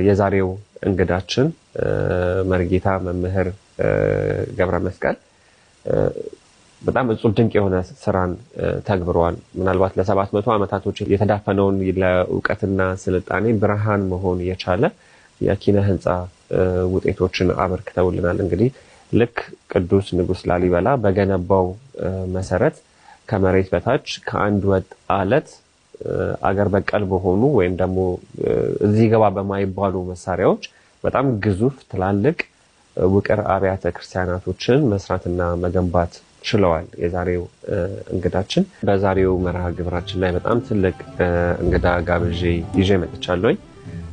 የዛሬው እንግዳችን መርጌታ መምህር ገብረ መስቀል በጣም እጹብ ድንቅ የሆነ ስራን ተግብሯል። ምናልባት ለ700 ዓመታቶች የተዳፈነውን ለእውቀትና ስልጣኔ ብርሃን መሆን የቻለ የኪነ ህንጻ ውጤቶችን አበርክተውልናል። እንግዲህ ልክ ቅዱስ ንጉስ ላሊበላ በገነባው መሰረት ከመሬት በታች ከአንድ ወጥ አለት አገር በቀል በሆኑ ወይም ደግሞ እዚህ ገባ በማይባሉ መሳሪያዎች በጣም ግዙፍ ትላልቅ ውቅር አብያተ ክርስቲያናቶችን መስራትና መገንባት ችለዋል። የዛሬው እንግዳችን በዛሬው መርሃ ግብራችን ላይ በጣም ትልቅ እንግዳ ጋብዤ ይዤ መጥቻለሁ።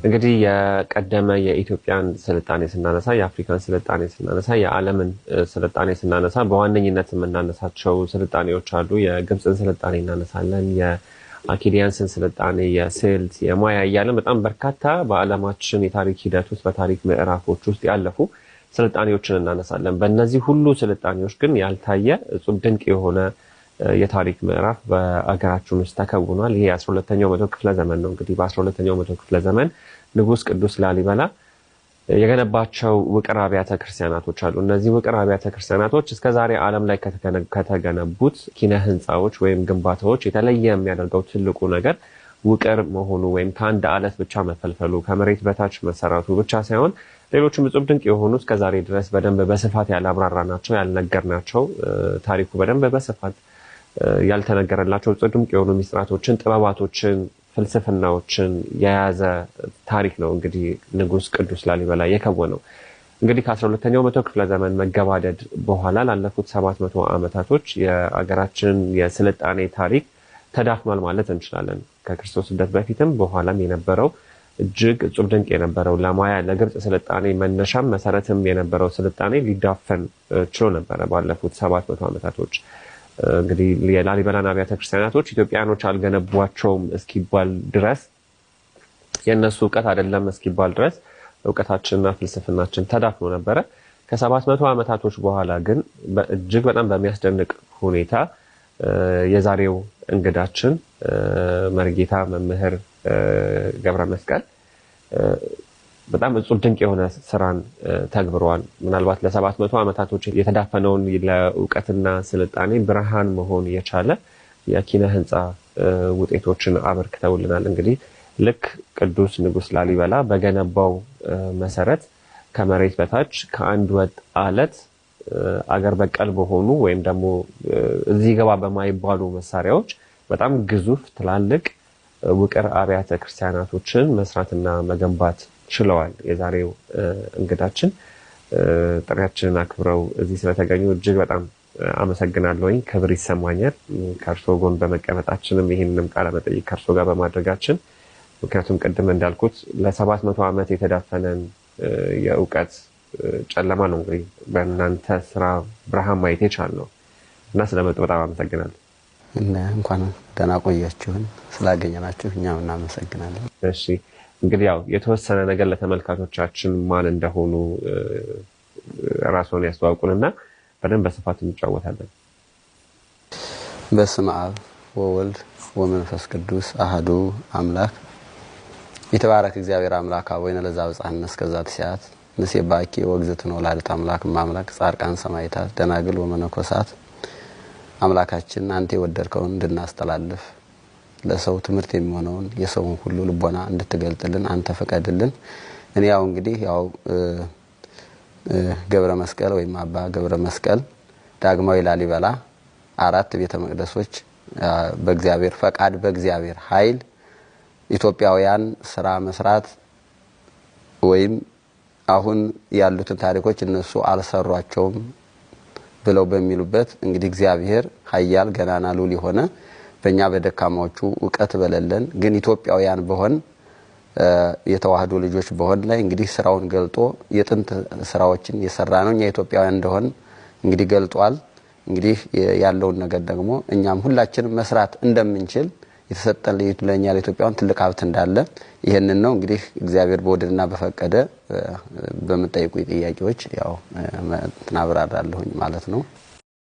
እንግዲህ የቀደመ የኢትዮጵያን ስልጣኔ ስናነሳ፣ የአፍሪካን ስልጣኔ ስናነሳ፣ የዓለምን ስልጣኔ ስናነሳ በዋነኝነት የምናነሳቸው ስልጣኔዎች አሉ። የግብፅን ስልጣኔ እናነሳለን፣ የአኪዲያንስን ስልጣኔ፣ የስልት፣ የማያ እያለን በጣም በርካታ በዓለማችን የታሪክ ሂደት ውስጥ በታሪክ ምዕራፎች ውስጥ ያለፉ ስልጣኔዎችን እናነሳለን። በእነዚህ ሁሉ ስልጣኔዎች ግን ያልታየ እጹብ ድንቅ የሆነ የታሪክ ምዕራፍ በአገራችን ውስጥ ተከውኗል። ይሄ 12ኛው መቶ ክፍለ ዘመን ነው። እንግዲህ በ12ኛው መቶ ክፍለ ዘመን ንጉስ ቅዱስ ላሊበላ የገነባቸው ውቅር አብያተ ክርስቲያናቶች አሉ። እነዚህ ውቅር አብያተ ክርስቲያናቶች እስከዛሬ ዓለም ላይ ከተገነቡት ኪነ ህንጻዎች ወይም ግንባታዎች የተለየ የሚያደርገው ትልቁ ነገር ውቅር መሆኑ ወይም ከአንድ አለት ብቻ መፈልፈሉ ከመሬት በታች መሰራቱ ብቻ ሳይሆን ሌሎችም እጹብ ድንቅ የሆኑ እስከዛሬ ድረስ በደንብ በስፋት ያላብራራናቸው ያልነገርናቸው ታሪኩ በደንብ በስፋት ያልተነገረላቸው እጹብ ድንቅ የሆኑ ሚስጥራቶችን ጥበባቶችን ፍልስፍናዎችን የያዘ ታሪክ ነው እንግዲህ ንጉስ ቅዱስ ላሊበላ የከወነው። እንግዲህ ከ12ኛው መቶ ክፍለ ዘመን መገባደድ በኋላ ላለፉት 700 ዓመታቶች የአገራችን የስልጣኔ ታሪክ ተዳፍኗል ማለት እንችላለን። ከክርስቶስ ልደት በፊትም በኋላም የነበረው እጅግ እጹብ ድንቅ የነበረው ለማያ ለግብፅ ስልጣኔ መነሻም መሰረትም የነበረው ስልጣኔ ሊዳፈን ችሎ ነበረ ባለፉት 700 ዓመታቶች። እንግዲህ የላሊበላን አብያተ ክርስቲያናቶች ኢትዮጵያኖች አልገነቧቸውም እስኪባል ድረስ የነሱ ዕውቀት አይደለም እስኪባል ድረስ ዕውቀታችንና ፍልስፍናችን ተዳፍኖ ነበረ። ከ700 ዓመታቶች በኋላ ግን እጅግ በጣም በሚያስደንቅ ሁኔታ የዛሬው እንግዳችን መርጌታ መምህር ገብረ መስቀል በጣም እጹብ ድንቅ የሆነ ስራን ተግብሯል። ምናልባት ለ700 ዓመታቶች የተዳፈነውን ለእውቀትና ስልጣኔ ብርሃን መሆን የቻለ የኪነ ህንጻ ውጤቶችን አበርክተውልናል። እንግዲህ ልክ ቅዱስ ንጉስ ላሊበላ በገነባው መሰረት ከመሬት በታች ከአንድ ወጥ አለት አገር በቀል በሆኑ ወይም ደግሞ እዚህ ገባ በማይባሉ መሳሪያዎች በጣም ግዙፍ ትላልቅ ውቅር አብያተ ክርስቲያናቶችን መስራትና መገንባት ችለዋል። የዛሬው እንግዳችን ጥሪያችንን አክብረው እዚህ ስለተገኙ እጅግ በጣም አመሰግናለሁኝ። ክብር ይሰማኛል ከእርሶ ጎን በመቀመጣችንም ይህንንም ቃለ መጠይቅ ከእርሶ ጋር በማድረጋችን። ምክንያቱም ቅድም እንዳልኩት ለ700 ዓመት የተዳፈነን የእውቀት ጨለማ ነው እንግዲህ በእናንተ ስራ ብርሃን ማየት የቻልነው እና ስለመጡ በጣም አመሰግናለሁ። እንኳን ደህና ቆያችሁን። ስላገኘናችሁ እኛም እናመሰግናለን። እሺ እንግዲህ ያው የተወሰነ ነገር ለተመልካቾቻችን ማን እንደሆኑ ራስዎን ያስተዋውቁንና በደንብ በስፋት እንጫወታለን። በስመ አብ ወወልድ ወመንፈስ ቅዱስ አሐዱ አምላክ። የተባረከ እግዚአብሔር አምላክ አቦይነ ለዘአብጽሐነ እስከዛቲ ሰዓት ንሴባኪ ወግዝእትነ ወላዲተ አምላክ ማምላክ ጻድቃን ሰማዕታት ደናግል ወመነኮሳት አምላካችን አንተ የወደድከውን እንድናስተላልፍ ለሰው ትምህርት የሚሆነውን የሰውን ሁሉ ልቦና እንድትገልጥልን አንተ ፈቀድልን። እኔ ያው እንግዲህ ያው ገብረ መስቀል ወይም አባ ገብረ መስቀል ዳግማዊ ላሊበላ 4 ቤተ መቅደሶች በእግዚአብሔር ፈቃድ በእግዚአብሔር ኃይል ኢትዮጵያውያን ስራ መስራት ወይም አሁን ያሉትን ታሪኮች እነሱ አልሰሯቸውም ብለው በሚሉበት እንግዲህ እግዚአብሔር ኃያል ገናና ሉል ሆነ በእኛ በደካማዎቹ ዕውቀት በለለን ግን ኢትዮጵያውያን በሆን የተዋህዶ ልጆች በሆን ላይ እንግዲህ ስራውን ገልጦ የጥንት ስራዎችን የሰራ ነው እኛ ኢትዮጵያውያን እንደሆን እንግዲህ ገልጧል። እንግዲህ ያለውን ነገር ደግሞ እኛም ሁላችንም መስራት እንደምንችል የተሰጠን ለኛ ለኢትዮጵያውያን ትልቅ ሀብት እንዳለ ይሄንን ነው እንግዲህ እግዚአብሔር በወደደና በፈቀደ በመጠየቁ ጥያቄዎች ያው ተናብራራለሁኝ ማለት ነው።